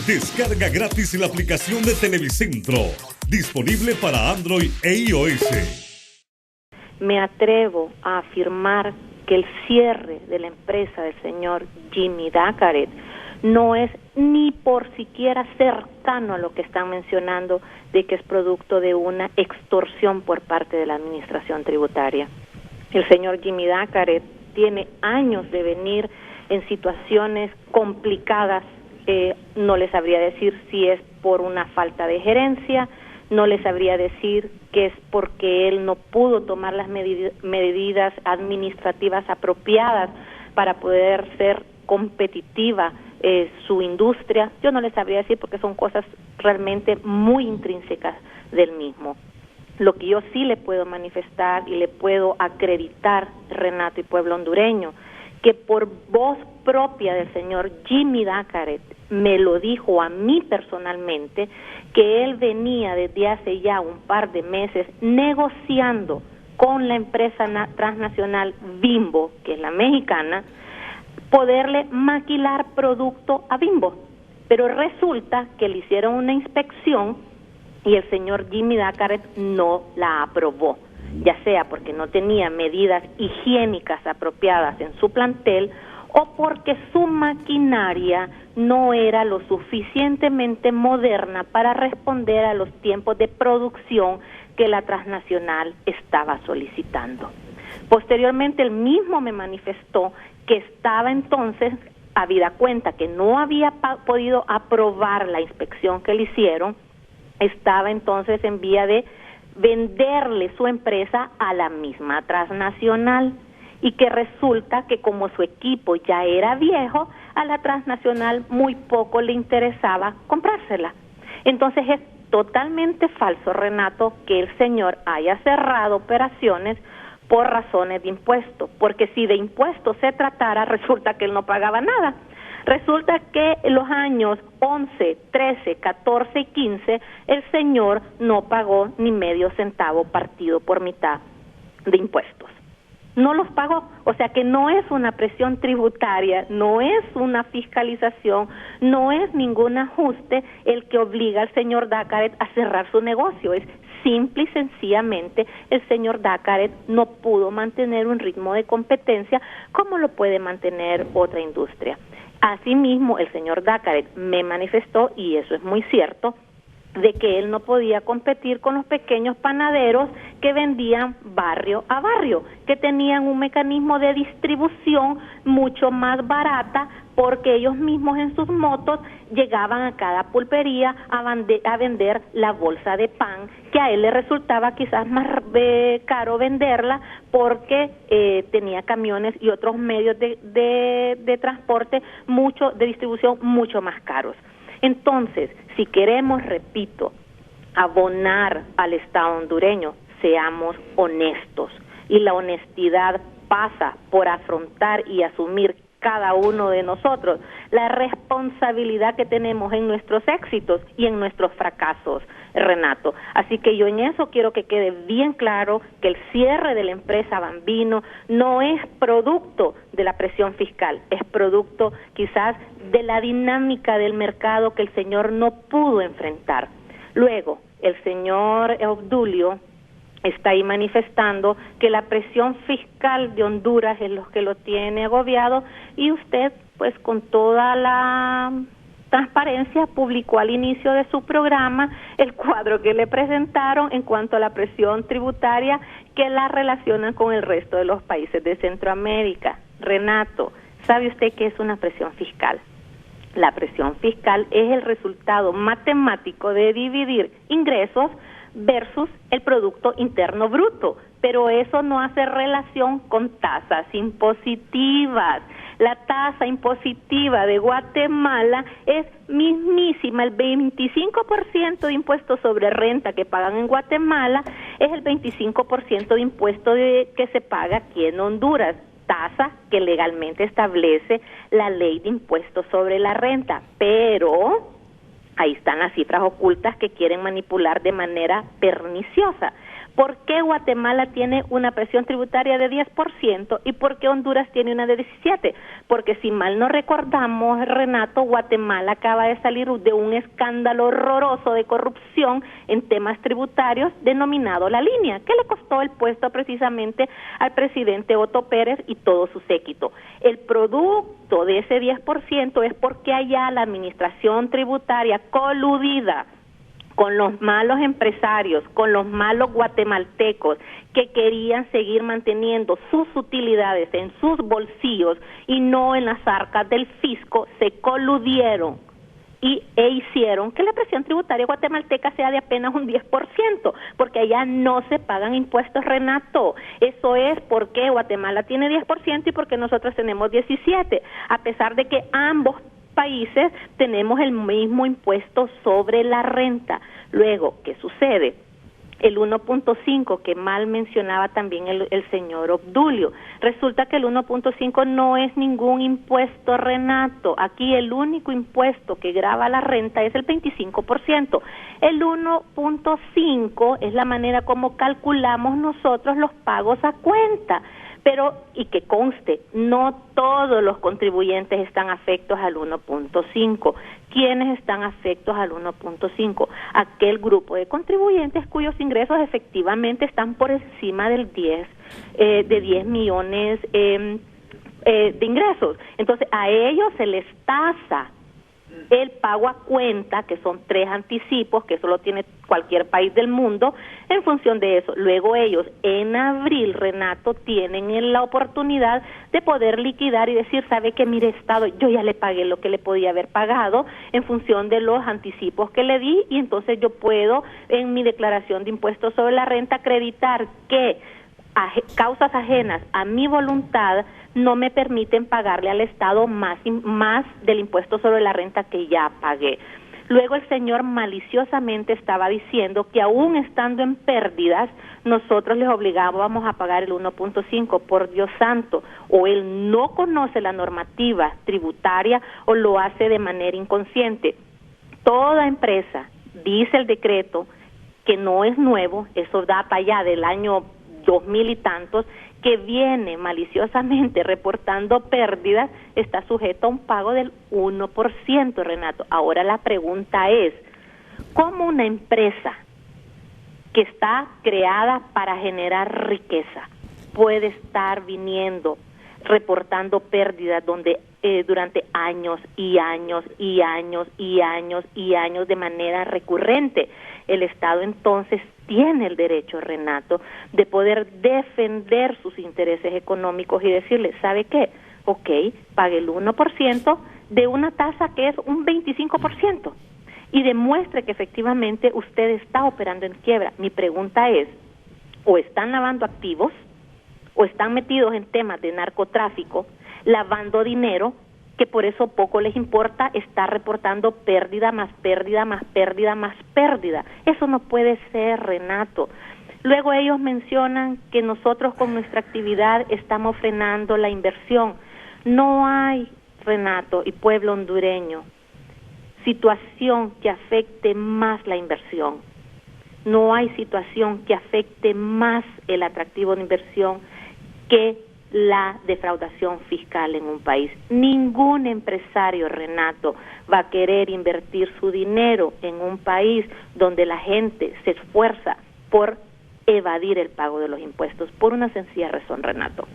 Descarga gratis la aplicación de Televicentro, disponible para Android e iOS. Me atrevo a afirmar que el cierre de la empresa del señor Jimmy Dakaret no es ni por siquiera cercano a lo que están mencionando de que es producto de una extorsión por parte de la administración tributaria. El señor Jimmy Dakaret tiene años de venir en situaciones complicadas. No les sabría decir si es por una falta de gerencia, no les sabría decir que es porque él no pudo tomar las medidas administrativas apropiadas para poder ser competitiva su industria. Yo no les sabría decir porque son cosas realmente muy intrínsecas del mismo. Lo que yo sí le puedo manifestar y le puedo acreditar, Renato y pueblo hondureño, que por voz propia del señor Jimmy Dakaret me lo dijo a mí personalmente, que él venía desde hace ya un par de meses negociando con la empresa transnacional Bimbo, que es la mexicana, poderle maquilar producto a Bimbo. Pero resulta que le hicieron una inspección y el señor Jimmy Dakaret no la aprobó, ya sea porque no tenía medidas higiénicas apropiadas en su plantel o porque su maquinaria no era lo suficientemente moderna para responder a los tiempos de producción que la transnacional estaba solicitando. Posteriormente, él mismo me manifestó que estaba entonces, habida cuenta que no había podido aprobar la inspección que le hicieron, estaba entonces en vía de venderle su empresa a la misma transnacional, y que resulta que como su equipo ya era viejo, a la transnacional muy poco le interesaba comprársela. Entonces es totalmente falso, Renato, que el señor haya cerrado operaciones por razones de impuestos, porque si de impuestos se tratara, resulta que él no pagaba nada. Resulta que en los años 11, 13, 14 y 15, el señor no pagó ni medio centavo partido por mitad de impuestos. No los pagó, o sea que no es una presión tributaria, no es una fiscalización, no es ningún ajuste el que obliga al señor Dakaret a cerrar su negocio, es simple y sencillamente el señor Dakaret no pudo mantener un ritmo de competencia como lo puede mantener otra industria. Asimismo, el señor Dakaret me manifestó, y eso es muy cierto, de que él no podía competir con los pequeños panaderos que vendían barrio a barrio, que tenían un mecanismo de distribución mucho más barata, porque ellos mismos en sus motos llegaban a cada pulpería a vender la bolsa de pan, que a él le resultaba quizás más caro venderla porque tenía camiones y otros medios de transporte de distribución mucho más caros. Entonces, si queremos, repito, abonar al Estado hondureño, seamos honestos. Y la honestidad pasa por afrontar y asumir cada uno de nosotros la responsabilidad que tenemos en nuestros éxitos y en nuestros fracasos, Renato. Así que yo en eso quiero que quede bien claro que el cierre de la empresa Bambino no es producto de la presión fiscal, es producto quizás de la dinámica del mercado que el señor no pudo enfrentar. Luego, el señor Obdulio está ahí manifestando que la presión fiscal de Honduras es lo que lo tiene agobiado, y usted, pues con toda la transparencia, publicó al inicio de su programa el cuadro que le presentaron en cuanto a la presión tributaria que la relacionan con el resto de los países de Centroamérica. Renato, ¿sabe usted qué es una presión fiscal? La presión fiscal es el resultado matemático de dividir ingresos versus el Producto Interno Bruto, pero eso no hace relación con tasas impositivas. La tasa impositiva de Guatemala es mismísima, el 25% de impuestos sobre renta que pagan en Guatemala es el 25% de impuesto que se paga aquí en Honduras, tasa que legalmente establece la ley de impuestos sobre la renta, pero ahí están las cifras ocultas que quieren manipular de manera perniciosa, ¿Por qué Guatemala tiene una presión tributaria de 10% y por qué Honduras tiene una de 17%? Porque si mal no recordamos, Renato, Guatemala acaba de salir de un escándalo horroroso de corrupción en temas tributarios denominado La Línea, que le costó el puesto precisamente al presidente Otto Pérez y todo su séquito. El producto de ese 10% es porque allá la administración tributaria coludida con los malos empresarios, con los malos guatemaltecos que querían seguir manteniendo sus utilidades en sus bolsillos y no en las arcas del fisco, se coludieron e hicieron que la presión tributaria guatemalteca sea de apenas un 10%, porque allá no se pagan impuestos, Renato. Eso es porque Guatemala tiene 10% y porque nosotros tenemos 17%, a pesar de que ambos países tenemos el mismo impuesto sobre la renta. Luego, ¿qué sucede? El 1.5 que mal mencionaba también el señor Obdulio. Resulta que el 1.5 no es ningún impuesto, Renato. Aquí el único impuesto que grava la renta es el 25%. El 1.5 es la manera como calculamos nosotros los pagos a cuenta. Pero, y que conste, no todos los contribuyentes están afectos al 1.5. ¿Quiénes están afectos al 1.5? Aquel grupo de contribuyentes cuyos ingresos efectivamente están por encima del 10 millones de ingresos. Entonces, a ellos se les tasa el pago a cuenta, que son 3 anticipos, que eso lo tiene cualquier país del mundo, en función de eso. Luego ellos, en abril, Renato, tienen la oportunidad de poder liquidar y decir, ¿sabe qué? Mire, Estado, yo ya le pagué lo que le podía haber pagado en función de los anticipos que le di, y entonces yo puedo, en mi declaración de impuestos sobre la renta, acreditar que causas ajenas a mi voluntad no me permiten pagarle al Estado más del impuesto sobre la renta que ya pagué. Luego el señor maliciosamente estaba diciendo que aún estando en pérdidas, nosotros les obligábamos a pagar el 1.5, por Dios santo, o él no conoce la normativa tributaria o lo hace de manera inconsciente. Toda empresa, dice el decreto, que no es nuevo, eso data ya del año 2000 y tantos, que viene maliciosamente reportando pérdidas, está sujeto a un pago del 1%, Renato. Ahora la pregunta es, ¿cómo una empresa que está creada para generar riqueza puede estar viniendo reportando pérdidas donde durante años y años y años y años y años de manera recurrente? El Estado entonces tiene el derecho, Renato, de poder defender sus intereses económicos y decirle, ¿sabe qué? Ok, pague el 1% de una tasa que es un 25% y demuestre que efectivamente usted está operando en quiebra. Mi pregunta es, o están lavando activos, o están metidos en temas de narcotráfico, lavando dinero, que por eso poco les importa estar reportando pérdida más pérdida más pérdida más pérdida. Eso no puede ser, Renato. Luego ellos mencionan que nosotros con nuestra actividad estamos frenando la inversión. No hay, Renato y pueblo hondureño, situación que afecte más la inversión. No hay situación que afecte más el atractivo de inversión que la defraudación fiscal en un país. Ningún empresario, Renato, va a querer invertir su dinero en un país donde la gente se esfuerza por evadir el pago de los impuestos, por una sencilla razón, Renato.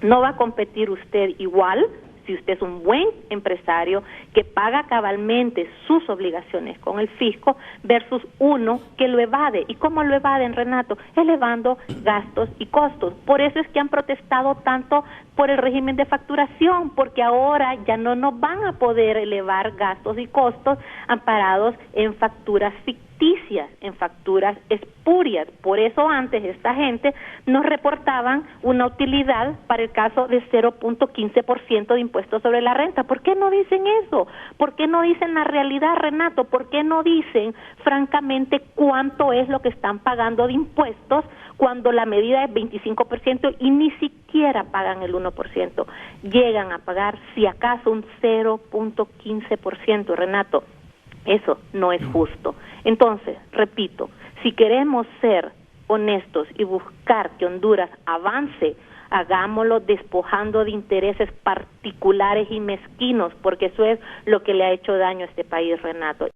No va a competir usted igual si usted es un buen empresario que paga cabalmente sus obligaciones con el fisco versus uno que lo evade. ¿Y cómo lo evaden, Renato? Elevando gastos y costos. Por eso es que han protestado tanto por el régimen de facturación, porque ahora ya no nos van a poder elevar gastos y costos amparados en facturas ficticias, en facturas espurias. Por eso antes esta gente nos reportaban una utilidad para el caso de 0.15% de impuestos sobre la renta. ¿Por qué no dicen eso? ¿Por qué no dicen la realidad, Renato? ¿Por qué no dicen francamente cuánto es lo que están pagando de impuestos cuando la medida es 25% y ni siquiera pagan el 1%? Llegan a pagar si acaso un 0.15%, Renato. Eso no es justo. Entonces, repito, si queremos ser honestos y buscar que Honduras avance, hagámoslo despojando de intereses particulares y mezquinos, porque eso es lo que le ha hecho daño a este país, Renato.